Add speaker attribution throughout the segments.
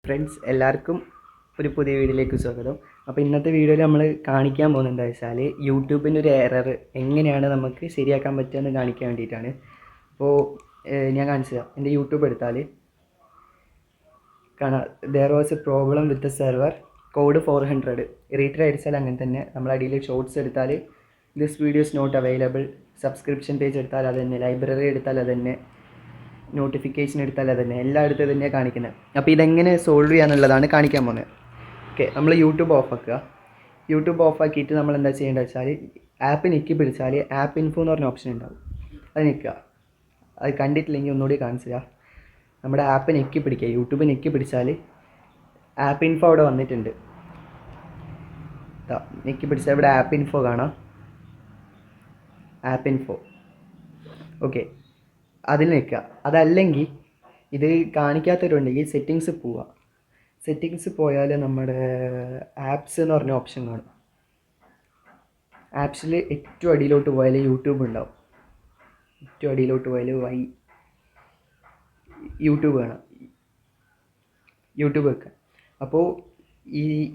Speaker 1: Friends എല്ലാവർക്കും ഒരു പുതിയ വീഡിയോയിലേക്ക് സ്വാഗതം. അപ്പോൾ ഇന്നത്തെ വീഡിയോയിൽ നമ്മൾ കാണിക്കാൻ പോകുന്നത് എന്താ വെച്ചാൽ യൂട്യൂബിൻ്റെ ഒരു എറർ എങ്ങനെയാണ് നമുക്ക് ശരിയാക്കാൻ പറ്റുകയെന്ന് കാണിക്കാൻ വേണ്ടിയിട്ടാണ്. അപ്പോൾ ഞാൻ കാണിച്ചു തരാം. എൻ്റെ യൂട്യൂബ് എടുത്താൽ കാണാം, there was a problem with the server code 400 റീറ്റർ അടിച്ചാൽ അങ്ങനെ തന്നെ. നമ്മൾ അടിയിൽ ഷോർട്സ് എടുത്താൽ this videos not available, subscription page എടുത്താൽ അത് തന്നെ, ലൈബ്രറി എടുത്താൽ അത് തന്നെ, നോട്ടിഫിക്കേഷൻ എടുത്താൽ അത് തന്നെ, എല്ലാം എടുത്ത് തന്നെയാണ് കാണിക്കുന്നത്. അപ്പോൾ ഇതെങ്ങനെ സോൾവ് ചെയ്യാന്നുള്ളതാണ് കാണിക്കാൻ പോകുന്നത്. ഓക്കെ, നമ്മൾ യൂട്യൂബ് ഓഫ് ആക്കുക. യൂട്യൂബ് ഓഫ് ആക്കിയിട്ട് നമ്മൾ എന്താ ചെയ്യേണ്ടത് വെച്ചാൽ ആപ്പ് ഞെക്കി പിടിച്ചാൽ ആപ്പ് ഇൻഫോ എന്ന് പറഞ്ഞ ഓപ്ഷൻ ഉണ്ടാവും, അത് ഞെക്കുക. അത് കണ്ടിട്ടില്ലെങ്കിൽ ഒന്നുകൂടി കാണിച്ചു തരാം. നമ്മുടെ ആപ്പ് ഞെക്കി പിടിക്കുക, യൂട്യൂബ് ഞെക്കി പിടിച്ചാൽ ആപ്പ് ഇൻഫോ അവിടെ വന്നിട്ടുണ്ട്. ഞെക്കി പിടിച്ചാൽ ഇവിടെ ആപ്പ് ഇൻഫോ കാണാം, ആപ്പ് ഇൻഫോ. ഓക്കെ, അതിൽ നിൽക്കുക. അതല്ലെങ്കിൽ ഇത് കാണിക്കാത്തവരുണ്ടെങ്കിൽ സെറ്റിങ്സ് പോവുക. സെറ്റിങ്സ് പോയാൽ നമ്മുടെ ആപ്സ് എന്ന് പറഞ്ഞ ഓപ്ഷൻ കാണും. ആപ്സിൽ ഏറ്റവും അടിയിലോട്ട് പോയാൽ യൂട്യൂബ് ഉണ്ടാവും. ഏറ്റവും അടിയിലോട്ട് പോയാൽ യൂട്യൂബ് കാണാം. യൂട്യൂബ് വെക്കുക. അപ്പോൾ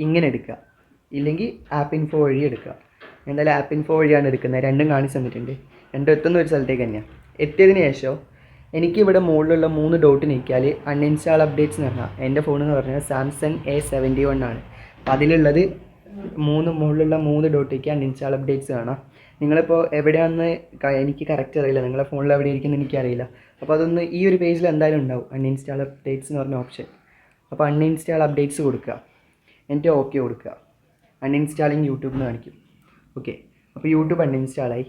Speaker 1: ഇങ്ങനെ എടുക്കുക, ഇല്ലെങ്കിൽ ആപ്പ് ഇൻഫോ വഴി എടുക്കുക. എന്തായാലും ആപ്പ് ഇൻഫോ വഴിയാണ് എടുക്കുന്നത്. രണ്ടും കാണിച്ചു തന്നിട്ടുണ്ട്. രണ്ടും എത്തുന്ന ഒരു സ്ഥലത്തേക്ക് തന്നെയാണ്. എത്തിയതിന് ശേഷം എനിക്കിവിടെ മുകളിലുള്ള 3 ഡോട്ട് നീക്കിയാൽ അൺഇൻസ്റ്റാൾ അപ്ഡേറ്റ്സ് എന്ന് പറഞ്ഞാൽ, എൻ്റെ ഫോണെന്ന് പറഞ്ഞാൽ സാംസങ് A71 ആണ്. അപ്പോൾ അതിലുള്ളത് മുകളിലുള്ള 3 ഡോട്ടേക്ക് അൺഇൻസ്റ്റാൾ അപ്ഡേറ്റ്സ് കാണാം. നിങ്ങളിപ്പോൾ എവിടെയാണെന്ന് എനിക്ക് കറക്റ്റ് അറിയില്ല, നിങ്ങളുടെ ഫോണിൽ എവിടെ ഇരിക്കുന്നത് എനിക്കറിയില്ല. അപ്പോൾ അതൊന്ന് ഈ ഒരു പേജിൽ എന്തായാലും ഉണ്ടാവും, അൺഇൻസ്റ്റാൾ അപ്ഡേറ്റ്സ് എന്ന് പറഞ്ഞ ഓപ്ഷൻ. അപ്പോൾ അൺഇൻസ്റ്റാൾ അപ്ഡേറ്റ്സ് കൊടുക്കുക, എന്നിട്ട് ഓക്കെ കൊടുക്കുക. അൺഇൻസ്റ്റാളിങ് യൂട്യൂബ് എന്ന് കാണിക്കും. ഓക്കെ, അപ്പോൾ യൂട്യൂബ് അൺഇൻസ്റ്റാളായി.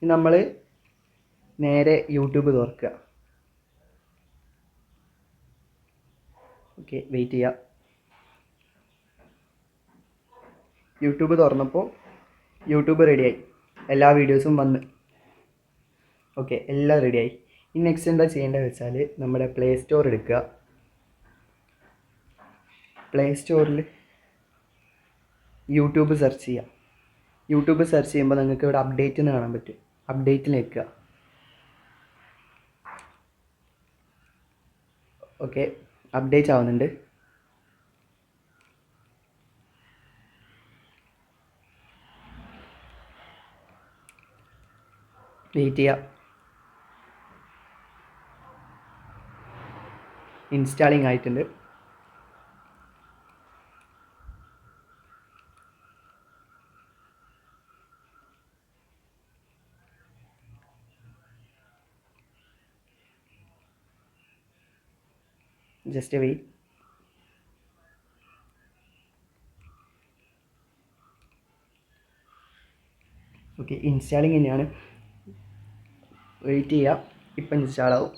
Speaker 1: നമ്മൾ നേരെ യൂട്യൂബ് തുറക്കുക. ഓക്കെ, വെയിറ്റ് ചെയ്യുക. യൂട്യൂബ് തുറന്നപ്പോൾ യൂട്യൂബ് റെഡിയായി, എല്ലാ വീഡിയോസും വന്ന്. ഓക്കെ, എല്ലാം റെഡിയായി. ഇനി നെക്സ്റ്റ് എന്താ ചെയ്യേണ്ടത് വെച്ചാൽ നമ്മുടെ പ്ലേ സ്റ്റോർ എടുക്കുക. പ്ലേ സ്റ്റോറിൽ യൂട്യൂബ് സെർച്ച് ചെയ്യുക. യൂട്യൂബ് സെർച്ച് ചെയ്യുമ്പോൾ നിങ്ങൾക്ക് ഇവിടെ അപ്ഡേറ്റ് എന്ന് കാണാൻ പറ്റും. അപ്ഡേറ്റിൽ നിൽക്കുക. ഓക്കെ, അപ്ഡേറ്റ് ആവുന്നുണ്ട്. വെയിറ്റ് ചെയ്യുക. ഇൻസ്റ്റാളിങ് ആയിട്ടുണ്ട്. Just wait. ഓക്കെ, ഇൻസ്റ്റാളിങ് തന്നെയാണ്. വെയിറ്റ് ചെയ്യുക, ഇപ്പം ഇൻസ്റ്റാൾ ആവും.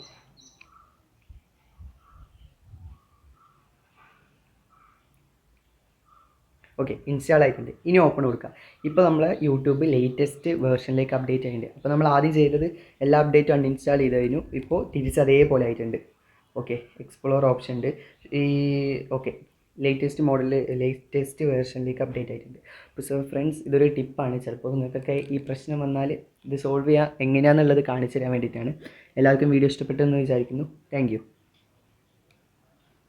Speaker 1: ഓക്കെ, ഇൻസ്റ്റാൾ ആയിട്ടുണ്ട്. ഇനി ഓപ്പൺ കൊടുക്കുക. ഇപ്പോൾ നമ്മൾ യൂട്യൂബ് ലേറ്റസ്റ്റ് വേർഷനിലേക്ക് അപ്ഡേറ്റ് ആയിട്ടുണ്ട്. അപ്പോൾ നമ്മൾ ആദ്യം ചെയ്തത് എല്ലാ അപ്ഡേറ്റും അൺഇൻസ്റ്റാൾ ചെയ്ത് കഴിഞ്ഞു. ഇപ്പോൾ തിരിച്ച് അതേപോലെ ആയിട്ടുണ്ട്. ഓക്കെ, എക്സ്പ്ലോർ ഓപ്ഷൻ ഉണ്ട്. ഓക്കെ, ലേറ്റസ്റ്റ് വേർഷനിലേക്ക് അപ്ഡേറ്റ് ആയിട്ടുണ്ട്. അപ്പോൾ സോ ഫ്രണ്ട്സ്, ഇതൊരു ടിപ്പാണ്. ചിലപ്പോൾ നിങ്ങൾക്കൊക്കെ ഈ പ്രശ്നം വന്നാൽ ഇത് സോൾവ് ചെയ്യാൻ എങ്ങനെയാണെന്നുള്ളത് കാണിച്ചു തരാൻ വേണ്ടിയിട്ടാണ്. എല്ലാവർക്കും വീഡിയോ ഇഷ്ടപ്പെട്ടെന്ന് വിചാരിക്കുന്നു. Thank you.